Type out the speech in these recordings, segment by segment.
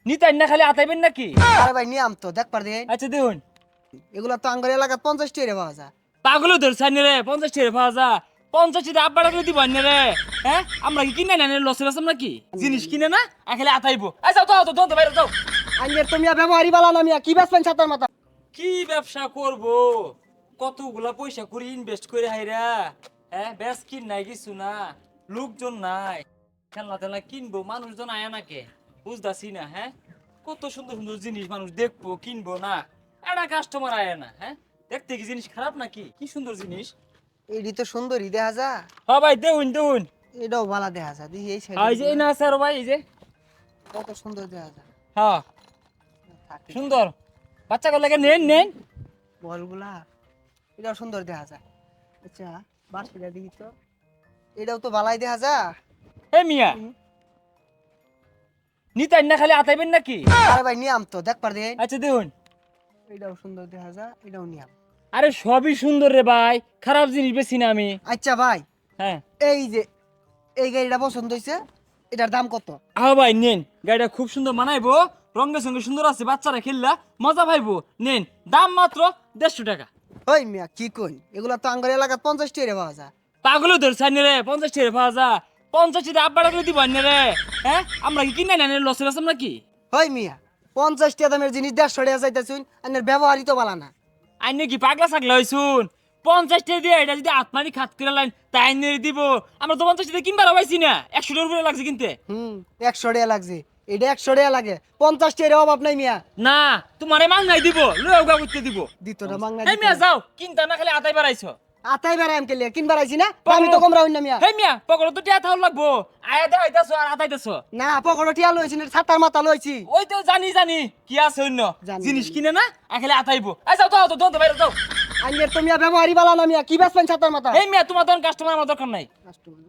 নিতেন না খালি আতাইবেন নাকি? আরে ভাই নিয়াম তো দেখ পার দিন। আচ্ছা দেখুন, এগুলা তো আঙ্গুর এলাকাত 50 টাকা পাওয়া যায়। পাগলও ধরছেন রে, 50 টাকা পাওয়া যা, 50 টাকা আব্বা টাকা দিবেন না রে। হ্যাঁ, আমরা কি কিনে না লসে বাসম নাকি? জিনিস কিনে না খালি আতাইবো। আচ্ছা যাও তো বাইরে যাও। আঙ্গের তো মিয়া ব্যবহারই বালা না মিয়া, কি বেচবেন ছাতার মাথা? কি ব্যবসা করব? কতগুলা পয়সা করে ইনভেস্ট করে হাইরা, হ্যাঁ বেশ কিন নাই কিছু না, লোকজন নাই, খেলনা টেলনা কিনবো, মানুষজন আয়া নাকে বুঝতাছি না। হ্যাঁ, কত সুন্দর সুন্দর জিনিস মানুষ দেখবো কিনবো না, একটা কাস্টমার আয়া না। হ্যাঁ, দেখতে কি জিনিস খারাপ নাকি? কি সুন্দর জিনিস। এইডি তো সুন্দরই দেখা যায়। হ্যাঁ ভাই দেখুন দেখুন, এটাও বালা দেখা যায়, দেখি এই এই যে এই সাইডে না আছে আরো ভাই, এই যে কত সুন্দর দেখা যায়। হ্যাঁ সুন্দর, বাচ্চা গুলো লাগে নেন নেন। বলগুলা এটাও সুন্দর দেখা যায়। আচ্ছা বাসিটা দেখি তো, এটাও তো বালাই দেখা যায়। এ মিয়া, নিতেন না খালি আতাইবেন নাকি? আরে ভাই নিয়াম তো দেখ পার দিন। আচ্ছা দেখুন, এটাও সুন্দর দেখা যায়, এটাও নিয়াম। আরে সবই সুন্দর রে ভাই, খারাপ জিনিস বেশি না আমি। আচ্ছা ভাই, হ্যাঁ এই যে এই গাড়িটা পছন্দ হয়েছে, এটার দাম কত? ভাই নেন, গাড়িটা খুব সুন্দর মানাইবো, রঙের সঙ্গে সুন্দর আছে, বাচ্চারা খেললা মজা পাইবো। নেন, দাম মাত্র 150 টাকা। ওই মিয়া কি কই, এগুলা তো আঙ্গুর এলাকাত 50 টাকা পাওয়া যায়। পাগলও ধরছেন রে, 50 টাকা পাওয়া যা, 50 টাকা আব্বা টাকা দিবেন না রে। হ্যাঁ, আমরা কি কিনে না লসে বাসম নাকি? ওই মিয়া 50 টাকা দামের জিনিস 150 টাকা চাইতেছুন, আর ব্যবহারই তো বালা না। আইনে কি পাগলা ছাগলা হইছুন? 50 টাকা দিয়ে এটা যদি আত্মারি খাত করে লাইন তাই আইনে দিব। আমরা তো 50 টাকা কিনবার পাইছি না, 100 টাকার উপরে লাগছে কিনতে। 100 টাকা লাগছে, এটা 100 টাকা লাগে, 50 টাকার অভাব নাই মিয়া। না, তোমারে মাংনাই দিব, লয়ে উগা করতে দিব। দিত না মাংনা এই মিয়া যাও, কিনতা না খালি আতাই বাড়াইছো। আতাই বেড়াম কেলে কিনবার আইছি না, আমি তো কমরা হইন না মিয়া। হেই মিয়া, পকড় তো টিয়া থাও লাগবো, আয়া দেখাইতাছো আর আতাইতাছো। না পকড় টিয়া লইছি না, ছাতার মাথা লইছি। ওই তো জানি জানি কি আছে অন্য জানি, জিনিস জানি। কিনে না খালি আতাইবো। এই যাও তো দন্ত বাইরে যাও। আঙ্গের তো মিয়া ব্যবহারই বালা না মিয়া, কি বেচবেন ছাতার মাথা? এই মিয়া, তোমার তখন কাস্টমার আমার দরকার নাই।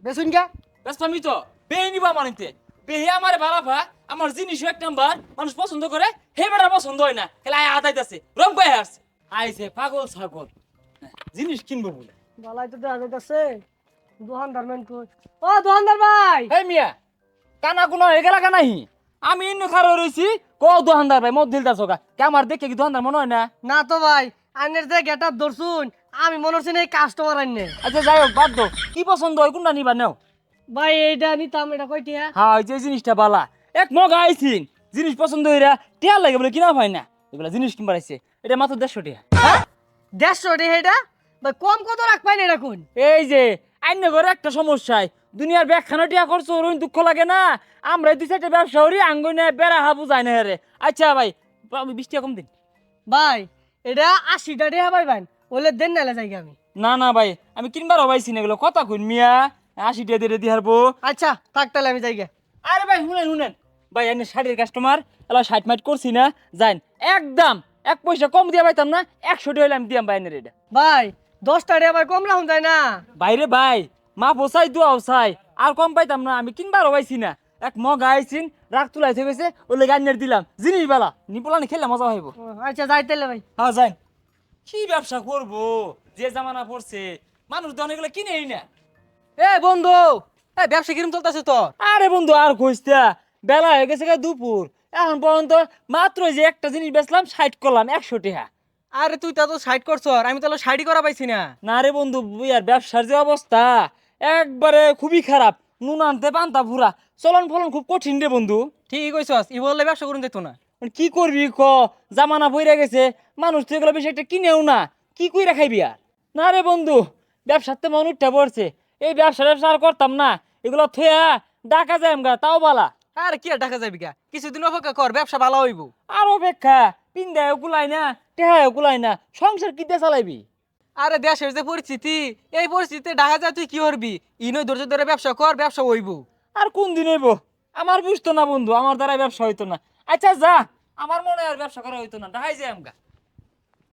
বেচুন কে? ব্যস্ত আমি তো বেহে নিবা মানিতে, বেহে আমারে ভাড়া ভা, আমার জিনিস এক নাম্বার, মানুষ পছন্দ করে, হে বেটা পছন্দ হয় না, খালি আয়া আতাইতাছে, রং পাই আসছে, আইছে পাগল ছাগল, জিনিস কিনবো বলে। বালাই তো দেখা যাইতাছে, দোকানদার মেন কই? ও দোকানদার ভাই, এই মিয়া, কানা কোনো হয়ে গেলা কানাহি, আমি ইন্ন খারো রইছি, কো দোকানদার ভাই মদ দিলতাছ গা, কে আমার দেখে কি দোকানদার মনে হয় না? না তো ভাই, আইনের যে গেটআপ ধরছুন, আমি মনে হচ্ছে এই কাস্টমার আইনে। আচ্ছা যাই হোক, বাদ দো, কি পছন্দ হয় কোনটা নিবা নেও। ভাই এইটা নিতাম, এটা কয়টিয়া? হ্যাঁ, এই যে জিনিসটা বালা, এক মগা আইছিন, জিনিস পছন্দ হইরা টিয়া লাগে বলে কিনা হয় না, এগুলা জিনিস কিনবার আইছে, এটা মাত্র 150 টাকা। হ্যাঁ 150 টাকা এটা? ভাই কম কত রাখবাই না রাখুন। এই যে আইন ঘরে একটা সমস্যায় দুনিয়ার ব্যাখ্যানো টিয়া করছো, রইন দুঃখ লাগে না, আমরা দুই চারটা ব্যবসা করি আঙ্গুই না বেড়া হাবু যায় না রে। আচ্ছা ভাই, 20 টাকা কম দিন। ভাই এটা 80 টাকা ভাই ভাই, বলে দেন নালে যাই আমি। না না ভাই, আমি কিনবার হবাইছি না, এগুলো কথা কইন মিয়া, 80 টাকা দিয়ে দিয়ে হারবো। আচ্ছা থাক তাহলে আমি যাই গে। আরে ভাই শুনেন শুনেন, ভাই এনে 60-এর কাস্টমার, এলা 60 মাইট করছি না, যাইন একদম 1 পয়সা কম দিয়া পাইতাম না, 100 টাকা হইলে আমি দিয়াম ভাই এনের এটা। ভাই 10 টাকা ভাই কম রাখুন যায় না? বাইরে ভাই, মা বসাই দোয়াও চাই, আর কম পাইতাম না, আমি কিনবার হবাইছি না, এক মগ আইছিন, রাগ তুলাই থেকে গেছে, ওলে গান্নের দিলাম, জিনিস বেলা নিপলানি খেললে মজা হইব। আচ্ছা যাই তাহলে ভাই। হ্যাঁ যাই। কি ব্যবসা করবো, যে জামানা পড়ছে, মানুষ তো অনেকগুলো কিনেই না। এ বন্ধু, এ ব্যবসা কিরম চলতেছে তোর? আরে বন্ধু আর কইস্তা, বেলা হয়ে গেছে গা দুপুর, এখন পর্যন্ত মাত্র যে একটা জিনিস বেচলাম, 60 করলাম 100 টাকা। আরে তুই তো 60 করছ, আর আমি তাহলে 60 করা পাইছি না। না রে বন্ধু, আর ব্যবসার যে অবস্থা একবারে খুবই খারাপ, নুন আনতে পান্তা ফুরা, চলন ফলন খুব কঠিন রে বন্ধু। ঠিক কইছস, ই বললে ব্যবসা করুন যেত না। কি করবি ক, জামানা পইরা গেছে, মানুষ তো এগুলো বেশি একটা কিনেও না, কি কইরা খাইবি আর। না রে বন্ধু, ব্যবসাতে মন উঠতে পড়ছে, এই ব্যবসা ব্যবসা আর করতাম না, এগুলো থুয়া ডাকা যায় আমগা তাও বালা। আরে কি আর টাকা যাবি গা, কিছুদিন অপেক্ষা কর, ব্যবসা ভালো হইব। আর অপেক্ষা, পিন্দায় কুলাই না, টেহায় কুলাই না, সংসার কিতে চালাইবি। আরে দেশের যে পরিস্থিতি, এই পরিস্থিতিতে ঢাকা যায় তুই কি করবি? ইনই ধৈর্য ধরে ব্যবসা কর, ব্যবসা হইব। আর কোন দিন হইব, আমার বুঝতো না বন্ধু, আমার দ্বারা ব্যবসা হইতো না। আচ্ছা যা, আমার মনে হয় আর ব্যবসা করা হইতো না, ঢাকায় যাই আমগা।